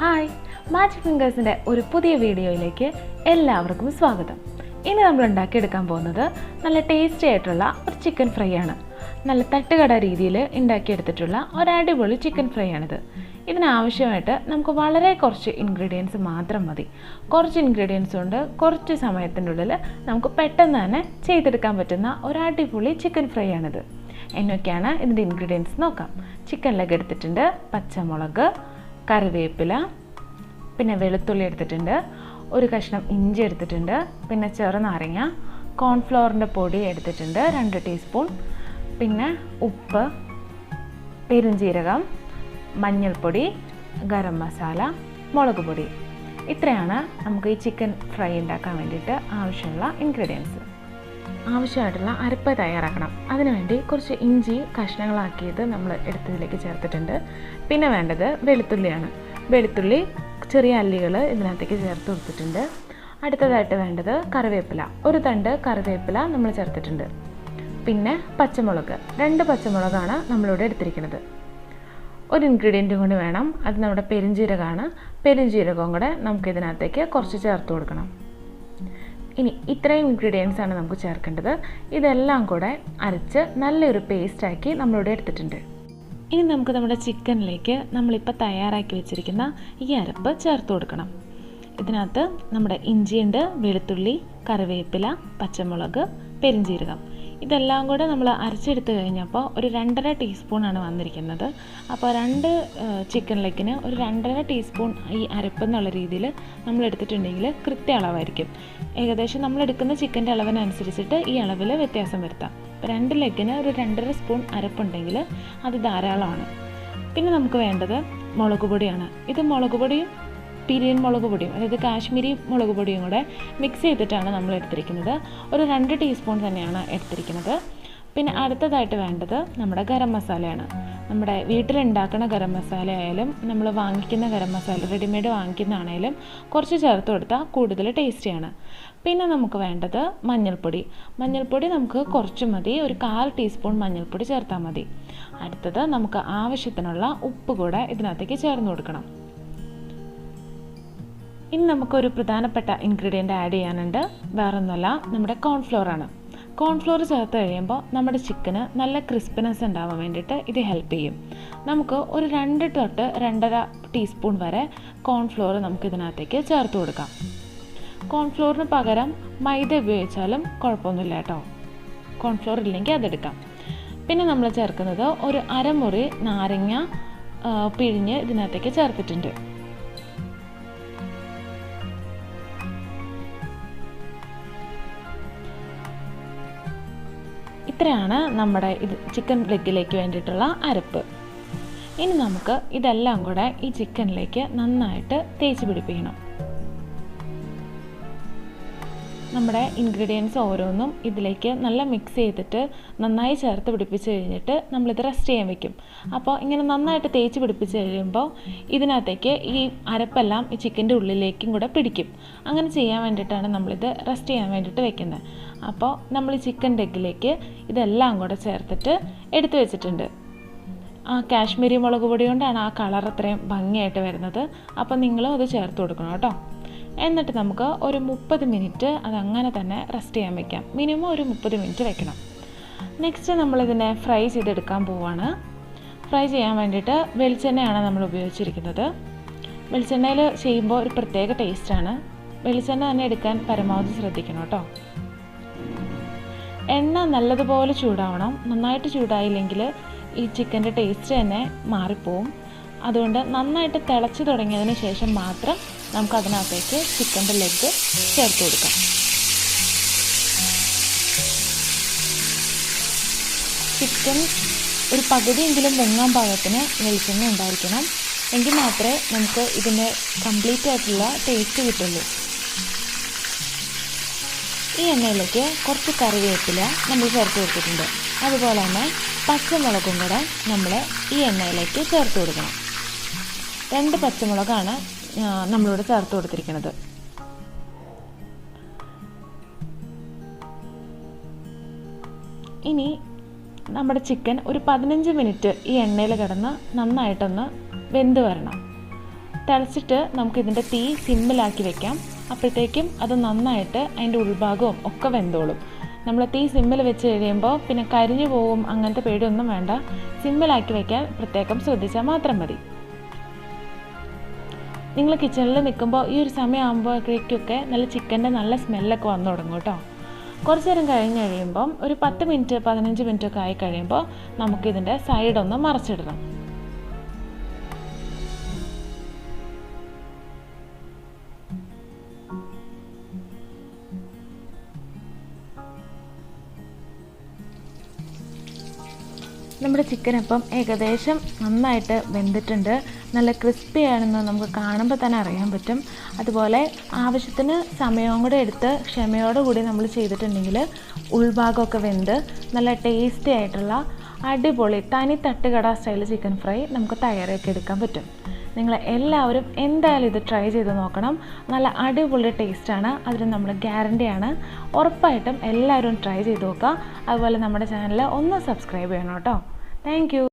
Hi, magic ഫിംഗേഴ്സിൻ്റെ ഒരു പുതിയ വീഡിയോയിലേക്ക് എല്ലാവർക്കും സ്വാഗതം. ഇനി നമ്മൾ ഉണ്ടാക്കിയെടുക്കാൻ പോകുന്നത് നല്ല ടേസ്റ്റി ആയിട്ടുള്ള ഒരു ചിക്കൻ ഫ്രൈ ആണ്. നല്ല തട്ടുകട രീതിയിൽ ഉണ്ടാക്കിയെടുത്തിട്ടുള്ള ഒരു അടിപൊളി ചിക്കൻ ഫ്രൈ ആണിത്. ഇതിനാവശ്യമായിട്ട് നമുക്ക് വളരെ കുറച്ച് ഇൻഗ്രീഡിയൻസ് മാത്രം മതി. കുറച്ച് ഇൻഗ്രീഡിയൻസ് കൊണ്ട് കുറച്ച് സമയത്തിൻ്റെ ഉള്ളിൽ നമുക്ക് പെട്ടെന്ന് തന്നെ ചെയ്തെടുക്കാൻ പറ്റുന്ന ഒരു അടിപൊളി ചിക്കൻ ഫ്രൈ ആണിത്. എന്നൊക്കെയാണ് ഇതിൻ്റെ ഇൻഗ്രീഡിയൻസ് നോക്കാം. ചിക്കൻ ലെഗ് എടുത്തിട്ടുണ്ട്, പച്ചമുളക്, കറിവേപ്പില, പിന്നെ വെളുത്തുള്ളി എടുത്തിട്ടുണ്ട്, ഒരു കഷ്ണം ഇഞ്ചി എടുത്തിട്ടുണ്ട്, പിന്നെ ചെറുനാരങ്ങ, കോൺഫ്ലവറിൻ്റെ പൊടി എടുത്തിട്ടുണ്ട് 2 ടീസ്പൂൺ, പിന്നെ ഉപ്പ്, പെരുംജീരകം, മഞ്ഞൾപ്പൊടി, ഗരം മസാല, മുളക് പൊടി. ഇത്രയാണ് നമുക്ക് ഈ ചിക്കൻ ഫ്രൈ ഉണ്ടാക്കാൻ വേണ്ടിയിട്ട് ആവശ്യമുള്ള ഇൻഗ്രീഡിയൻസ്. ആവശ്യമായിട്ടുള്ള അരപ്പ് തയ്യാറാക്കണം. അതിനുവേണ്ടി കുറച്ച് ഇഞ്ചി കഷ്ണങ്ങളാക്കിയത് നമ്മൾ എടുത്തതിലേക്ക് ചേർത്തിട്ടുണ്ട്. പിന്നെ വേണ്ടത് വെളുത്തുള്ളിയാണ്. വെളുത്തുള്ളി ചെറിയ അല്ലികൾ ഇതിനകത്തേക്ക് ചേർത്ത് കൊടുത്തിട്ടുണ്ട്. അടുത്തതായിട്ട് വേണ്ടത് കറിവേപ്പില, ഒരു തണ്ട് കറിവേപ്പില നമ്മൾ ചേർത്തിട്ടുണ്ട്. പിന്നെ പച്ചമുളക്, 2 പച്ചമുളകാണ് നമ്മളിവിടെ എടുത്തിരിക്കുന്നത്. ഒരു ഇൻഗ്രീഡിയൻറ്റും കൂടി വേണം, അത് നമ്മുടെ പെരുംജീരകമാണ്. പെരുംജീരകവും കൂടെ നമുക്കിതിനകത്തേക്ക് കുറച്ച് ചേർത്ത് കൊടുക്കണം. ഇനി ഇത്രയും ഇൻഗ്രീഡിയൻസ് ആണ് നമുക്ക് ചേർക്കേണ്ടത്. ഇതെല്ലാം കൂടെ അരച്ച് നല്ലൊരു പേസ്റ്റാക്കി നമ്മളിവിടെ എടുത്തിട്ടുണ്ട്. ഇനി നമുക്ക് നമ്മുടെ ചിക്കനിലേക്ക് നമ്മളിപ്പോൾ തയ്യാറാക്കി വെച്ചിരിക്കുന്ന ഈ അരപ്പ് ചേർത്ത് കൊടുക്കണം. ഇതിനകത്ത് നമ്മുടെ ഇഞ്ചിയുണ്ട്, വെളുത്തുള്ളി, കറിവേപ്പില, പച്ചമുളക്, പെരുംജീരകം, ഇതെല്ലാം കൂടെ നമ്മൾ അരച്ചെടുത്ത് കഴിഞ്ഞപ്പോൾ ഒരു 2.5 ടീസ്പൂണാണ് വന്നിരിക്കുന്നത്. അപ്പോൾ 2 ചിക്കൻ ലെഗിന് ഒരു 2.5 ടീസ്പൂൺ ഈ അരപ്പ് എന്നുള്ള രീതിയിൽ നമ്മൾ എടുത്തിട്ടുണ്ടെങ്കിൽ കൃത്യ അളവായിരിക്കും. ഏകദേശം നമ്മൾ എടുക്കുന്ന ചിക്കൻ്റെ അളവിനനുസരിച്ചിട്ട് ഈ അളവിൽ വ്യത്യാസം വരുത്താം. ഇപ്പോൾ 2 ലെഗിന് ഒരു 2.5 സ്പൂൺ അരപ്പുണ്ടെങ്കിൽ അത് ധാരാളമാണ്. പിന്നെ നമുക്ക് വേണ്ടത് മുളക് പൊടിയാണ്. ഇത് മുളക് പൊടിയും പിരിയൻ മുളക് പൊടിയും, അതായത് കാശ്മീരി മുളക് പൊടിയും കൂടെ മിക്സ് ചെയ്തിട്ടാണ് നമ്മൾ എടുത്തിരിക്കുന്നത്. ഒരു 2 ടീസ്പൂൺ തന്നെയാണ് എടുത്തിരിക്കുന്നത്. പിന്നെ അടുത്തതായിട്ട് വേണ്ടത് നമ്മുടെ ഗരം മസാലയാണ്. നമ്മുടെ വീട്ടിലുണ്ടാക്കുന്ന ഗരം മസാല ആയാലും നമ്മൾ വാങ്ങിക്കുന്ന ഗരം മസാല റെഡിമെയ്ഡ് വാങ്ങിക്കുന്നതാണേലും കുറച്ച് ചേർത്ത് കൊടുത്താൽ കൂടുതൽ ടേസ്റ്റിയാണ്. പിന്നെ നമുക്ക് വേണ്ടത് മഞ്ഞൾപ്പൊടി. മഞ്ഞൾപ്പൊടി നമുക്ക് കുറച്ച് മതി, ഒരു 1/4 ടീസ്പൂൺ മഞ്ഞൾപ്പൊടി ചേർത്താൽ മതി. അടുത്തത് നമുക്ക് ആവശ്യത്തിനുള്ള ഉപ്പ് കൂടെ ഇതിനകത്തേക്ക് ചേർന്ന് കൊടുക്കണം. ഇനി നമുക്കൊരു പ്രധാനപ്പെട്ട ഇൻഗ്രീഡിയൻ്റ് ആഡ് ചെയ്യാനുണ്ട്. വേറൊന്നുമല്ല, നമ്മുടെ കോൺഫ്ലോറാണ്. കോൺഫ്ലോർ ചേർത്ത് കഴിയുമ്പോൾ നമ്മുടെ ചിക്കന് നല്ല ക്രിസ്പിനെസ് ഉണ്ടാവാൻ വേണ്ടിയിട്ട് ഇത് ഹെൽപ്പ് ചെയ്യും. നമുക്ക് ഒരു 2 തൊട്ട് 2.5 ടീസ്പൂൺ വരെ കോൺഫ്ലോർ നമുക്ക് ഇതിനകത്തേക്ക് ചേർത്ത് കൊടുക്കാം. കോൺഫ്ലോറിന് പകരം മൈദ ഉപയോഗിച്ചാലും കുഴപ്പമൊന്നുമില്ല കേട്ടോ. കോൺഫ്ലോർ ഇല്ലെങ്കിൽ അതെടുക്കാം. പിന്നെ നമ്മൾ ചേർക്കുന്നത് ഒരു അരമുറി നാരങ്ങ പിഴിഞ്ഞ് ഇതിനകത്തേക്ക് ചേർത്തിട്ടുണ്ട്. ഇത്രയാണ് നമ്മുടെ ചിക്കൻ ലെഗിലേക്ക് വേണ്ടിയിട്ടുള്ള അരപ്പ്. ഇനി നമുക്ക് ഇതെല്ലാം കൂടെ ഈ ചിക്കനിലേക്ക് നന്നായിട്ട് തേച്ച് പിടിപ്പിക്കണം. നമ്മുടെ ഇൻഗ്രീഡിയൻസ് ഓരോന്നും ഇതിലേക്ക് നല്ല മിക്സ് ചെയ്തിട്ട് നന്നായി ചേർത്ത് പിടിപ്പിച്ച് കഴിഞ്ഞിട്ട് നമ്മളിത് റെസ്റ്റ് ചെയ്യാൻ വെക്കും. അപ്പോൾ ഇങ്ങനെ നന്നായിട്ട് തേച്ച് പിടിപ്പിച്ച് കഴിയുമ്പോൾ ഇതിനകത്തേക്ക് ഈ അരപ്പെല്ലാം ഈ ചിക്കൻ്റെ ഉള്ളിലേക്കും കൂടെ പിടിക്കും. അങ്ങനെ ചെയ്യാൻ വേണ്ടിയിട്ടാണ് നമ്മളിത് റെസ്റ്റ് ചെയ്യാൻ വേണ്ടിയിട്ട് വെക്കുന്നത്. അപ്പോൾ നമ്മൾ ഈ ചിക്കൻ ലെഗിലേക്ക് ഇതെല്ലാം കൂടെ ചേർത്തിട്ട് എടുത്തു വെച്ചിട്ടുണ്ട്. ആ കാശ്മീരി മുളക് പൊടി കൊണ്ടാണ് ആ കളർ അത്രയും ഭംഗിയായിട്ട് വരുന്നത്. അപ്പോൾ നിങ്ങളും അത് ചേർത്ത് കൊടുക്കണം കേട്ടോ. എന്നിട്ട് നമുക്ക് ഒരു 30 മിനിറ്റ് അതങ്ങനെ തന്നെ റെസ്റ്റ് ചെയ്യാൻ വെക്കാം. മിനിമം ഒരു 30 മിനിറ്റ് വെക്കണം. നെക്സ്റ്റ് നമ്മളിതിനെ ഫ്രൈ ചെയ്തെടുക്കാൻ പോവുകയാണ്. ഫ്രൈ ചെയ്യാൻ വേണ്ടിയിട്ട് വെളിച്ചെണ്ണയാണ് നമ്മൾ ഉപയോഗിച്ചിരിക്കുന്നത്. വെളിച്ചെണ്ണയിൽ ചെയ്യുമ്പോൾ ഒരു പ്രത്യേക ടേസ്റ്റാണ്. വെളിച്ചെണ്ണ തന്നെ എടുക്കാൻ പരമാവധി ശ്രദ്ധിക്കണം കേട്ടോ. എണ്ണ നല്ലതുപോലെ ചൂടാവണം. നന്നായിട്ട് ചൂടായില്ലെങ്കിൽ ഈ ചിക്കൻ്റെ ടേസ്റ്റ് തന്നെ മാറിപ്പോവും. അതുകൊണ്ട് നന്നായിട്ട് തിളച്ച് തുടങ്ങിയതിന് ശേഷം മാത്രം നമുക്കതിനകത്തേക്ക് ചിക്കൻ്റെ ലെഗ് ചേർത്ത് കൊടുക്കാം. ചിക്കൻ ഒരു പകുതിയെങ്കിലും പൊങ്ങാൻ പാകത്തിന് വെളിച്ചെണ്ണ ഉണ്ടായിരിക്കണം. എങ്കിൽ മാത്രമേ നമുക്ക് ഇതിൻ്റെ കംപ്ലീറ്റ് ആയിട്ടുള്ള ടേസ്റ്റ് കിട്ടുള്ളൂ. ഈ എണ്ണയിലേക്ക് കുറച്ച് കറിവേപ്പില നമ്മൾ ചേർത്ത് കൊടുത്തിട്ടുണ്ട്. അതുപോലെ തന്നെ പച്ചമുളകും കൂടെ നമ്മൾ ഈ എണ്ണയിലേക്ക് ചേർത്ത് കൊടുക്കണം. 2 പച്ചമുളകാണ് നമ്മളിവിടെ ചേർത്ത് കൊടുത്തിരിക്കുന്നത്. ഇനി നമ്മുടെ ചിക്കൻ ഒരു 15 മിനിറ്റ് ഈ എണ്ണയിൽ കിടന്ന് നന്നായിട്ടൊന്ന് വെന്ത് വരണം. തിളച്ചിട്ട് നമുക്കിതിൻ്റെ തീ സിമ്മിലാക്കി വെക്കാം. അപ്പോഴത്തേക്കും അത് നന്നായിട്ട് അതിൻ്റെ ഉൾഭാഗവും ഒക്കെ വെന്തോളും. നമ്മൾ തീ സിമ്മിൽ വെച്ച് കഴിയുമ്പോൾ പിന്നെ കരിഞ്ഞു പോവും, അങ്ങനത്തെ പേടിയൊന്നും വേണ്ട. സിമ്മിലാക്കി വയ്ക്കാൻ പ്രത്യേകം ശ്രദ്ധിച്ചാൽ മാത്രം മതി. നിങ്ങൾ കിച്ചണിൽ നിൽക്കുമ്പോൾ ഈ ഒരു സമയമാകുമ്പോഴേക്കൊക്കെ നല്ല ചിക്കൻ്റെ നല്ല സ്മെല്ലൊക്കെ വന്നു തുടങ്ങും കേട്ടോ. കുറച്ച് നേരം കഴിഞ്ഞ് കഴിയുമ്പം ഒരു 10 മിനിറ്റ് 15 മിനിറ്റൊക്കെ ആയി കഴിയുമ്പോൾ നമുക്കിതിൻ്റെ സൈഡൊന്ന് മറച്ചിടണം. നമ്മുടെ ചിക്കൻ അപ്പം ഏകദേശം നന്നായിട്ട് വെന്തിട്ടുണ്ട്. നല്ല ക്രിസ്പി ആണെന്ന് നമുക്ക് കാണുമ്പോൾ തന്നെ അറിയാൻ പറ്റും. അതുപോലെ ആവശ്യത്തിന് സമയവും കൂടെ എടുത്ത് ക്ഷമയോടുകൂടി നമ്മൾ ചെയ്തിട്ടുണ്ടെങ്കിൽ ഉൾഭാഗമൊക്കെ വെന്ത് നല്ല ടേസ്റ്റി ആയിട്ടുള്ള അടിപൊളി തനി തട്ടുകട സ്റ്റൈൽ ചിക്കൻ ഫ്രൈ നമുക്ക് തയ്യാറാക്കി എടുക്കാൻ പറ്റും. നിങ്ങൾ എല്ലാവരും എന്തായാലും ഇത് ട്രൈ ചെയ്ത് നോക്കണം. നല്ല അടിപൊളി ടേസ്റ്റാണ്, അതിന് നമ്മൾ ഗ്യാരണ്ടിയാണ്. ഉറപ്പായിട്ടും എല്ലാവരും ട്രൈ ചെയ്ത് നോക്കുക. അതുപോലെ നമ്മുടെ ചാനൽ ഒന്ന് സബ്സ്ക്രൈബ് ചെയ്യണം കേട്ടോ. Thank you.